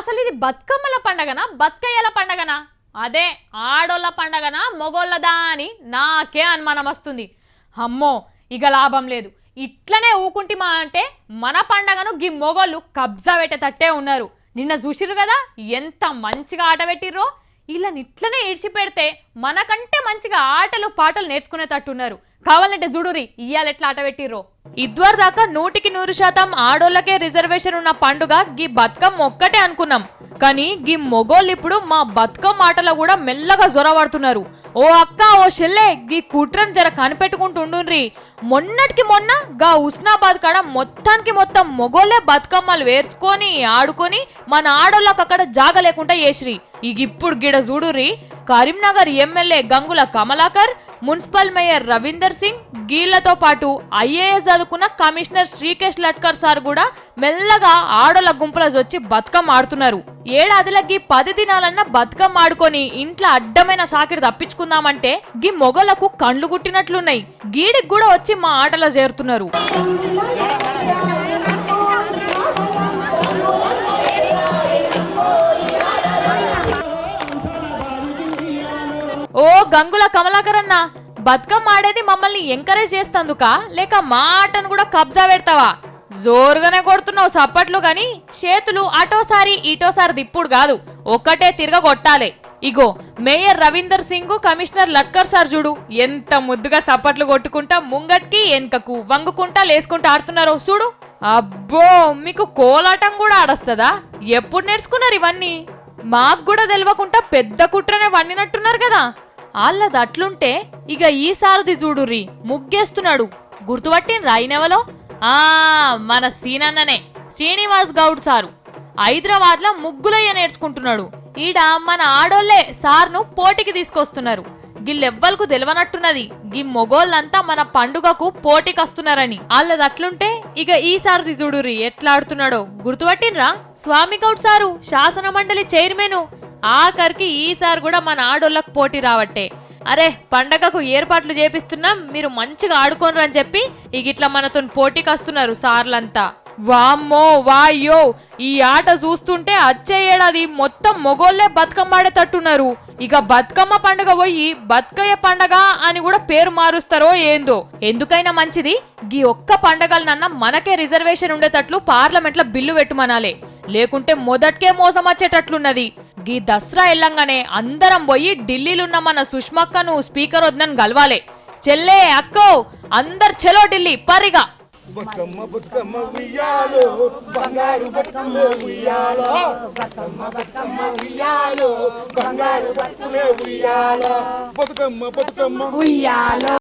అసలు ఇది బతుకమ్మల పండగనా బతుకయ్యల పండగనా? అదే ఆడోళ్ళ పండగనా మొగోళ్ళదా అని నాకే అనుమానం వస్తుంది. అమ్మో ఇక లాభం లేదు. ఇట్లనే ఊకుంటిమా అంటే మన పండగను గి మొగోళ్ళు కబ్జా పెట్టేటట్టే ఉన్నారు. నిన్న చూసిరు కదా ఎంత మంచిగా ఆట పెట్టిర్రో. ఇలా ఇట్లనే ఇడిచిపెడితే మనకంటే మంచిగా ఆటలు పాటలు నేర్చుకునేటట్టున్నారు. కావాలంటే చూడురి ఇయ్యాల ఎట్లా ఆట పెట్టిర్రో. ఇదివరకు దాకా 100% ఆడోళ్ళకే రిజర్వేషన్ ఉన్న పండుగ గీ బతుకమ్మ ఒక్కటే అనుకున్నాం. కానీ గీ మొగోళ్ళు ఇప్పుడు మా బతుకమ్మ ఆటలో కూడా మెల్లగా జొరబడుతున్నారు. ఓ అక్క ఓ చెల్లె గీ కుట్రను జర కనిపెట్టుకుంటుండ్రి. మొన్నటికి మొన్న గా ఉస్నాబాద్ కాడ మొత్తానికి మొత్తం మొగోళ్ళే బతుకమ్మలు వేర్చుకొని ఆడుకొని మన ఆడోళ్ళకి అక్కడ జాగ లేకుండా చేసిరి. ఇక ఇప్పుడు గిడ చూడుర్రి Karimnagar MLA Gangula Kamalakar, municipal mayor Ravinder Singh, గీళ్లతో పాటు ఐఏఎస్ చదువుకున్న కమిషనర్ శ్రీకేష్ లట్కర్ సార్ కూడా మెల్లగా ఆడోళ్ళ గుంపులకు వచ్చి బతుకమ్మ ఆడుతున్నారు. ఏడాదిలకి 10 దినాలన్నా బతుకమ్మ ఆడుకొని ఇంట్లో అడ్డమైన సాకిడి తప్పించుకుందామంటే గీ మొగలకు కండ్లు గుట్టినట్లున్నాయి. గీడికి కూడా వచ్చి మా ఆటలో చేరుతున్నారు. ఓ గంగుల కమలాకర్ అన్న, బతుకమ్మ ఆడేది మమ్మల్ని ఎంకరేజ్ చేస్తందుకా లేక మా ఆటను కూడా కబ్జా పెడతావా? జోరుగానే కొడుతున్నావు సప్పట్లు గాని చేతులు అటోసారి ఇటోసారి దిప్పుడు కాదు, ఒక్కటే తిరగ కొట్టాలి. ఇగో mayor Ravinder Singh, commissioner Latkar sir చూడు ఎంత ముద్దుగా సప్పట్లు కొట్టుకుంటా ముంగట్కి వెనుకకు వంగుకుంటా లేసుకుంటా ఆడుతున్నారో చూడు. అబ్బో మీకు కోలాటం కూడా ఆడొస్తుందా? ఎప్పుడు నేర్చుకున్నారు ఇవన్నీ? మాకు కూడా తెలియకుండా పెద్ద కుట్రనే వండినట్టున్నారు కదా. వాళ్ళది అట్లుంటే ఇక ఈసారిది చూడుర్రి ముగ్గేస్తున్నాడు. గుర్తుపట్టిన రాయినెవలో? మన సీనన్ననే, శ్రీనివాస్ గౌడ్ సారు. హైదరాబాద్ లో ముగ్గులయ్య నేర్చుకుంటున్నాడు. ఈడ మన ఆడోళ్లే సార్ను పోటీకి తీసుకొస్తున్నారు. గిల్లెవ్వలకు తెలియనట్టున్నది గి మొగోళ్ళంతా మన పండుగకు పోటీకి వస్తున్నారని. వాళ్ళది అట్లుంటే ఇక ఈసారిది చూడుర్రి ఎట్లా ఆడుతున్నాడో. గుర్తుపట్టినరా? స్వామి గౌడ్ సారు శాసన మండలి చైర్మన్. ఆఖరికి ఈసారి కూడా మన ఆడోళ్ళకు పోటీ రావట్టే. అరే పండగకు ఏర్పాట్లు చేపిస్తున్నాం, మీరు మంచిగా ఆడుకోనరు అని చెప్పి ఇక ఇట్లా మనతో పోటీకి వస్తున్నారు సార్లంతా. వామ్మో వాయ్యో, ఈ ఆట చూస్తుంటే వచ్చే ఏడాది మొత్తం మొగోళ్లే బతుకమ్మ ఆడేటట్టున్నారు. ఇక బతుకమ్మ పండుగ పోయి బతుకయ్య పండగ అని కూడా పేరు మారుస్తారో ఏందో. ఎందుకైనా మంచిది గీ ఒక్క పండగలనన్నా మనకే రిజర్వేషన్ ఉండేటట్లు పార్లమెంట్ లో బిల్లు పెట్టుమనాలే. లేకుంటే మొదటికే మోసం వచ్చేటట్లున్నది. గీ దసరా ఎల్లంగానే అందరం పోయి ఢిల్లీలున్న మన సుష్మక్కను స్పీకర్ వద్దనని గలవాలే. చెల్లే అక్కో అందరు చెలో ఢిల్లీ పరిగా. బతుకమ్మ బతుకమ్మ ఉయ్యాలో బంగారు బతుకులే ఉయ్యాలో, బతుకమ్మ బతుకమ్మ ఉయ్యాలో బంగారు బతుకులే ఉయ్యాలో, బతుకమ్మ బతుకమ్మ ఉయ్యాలో.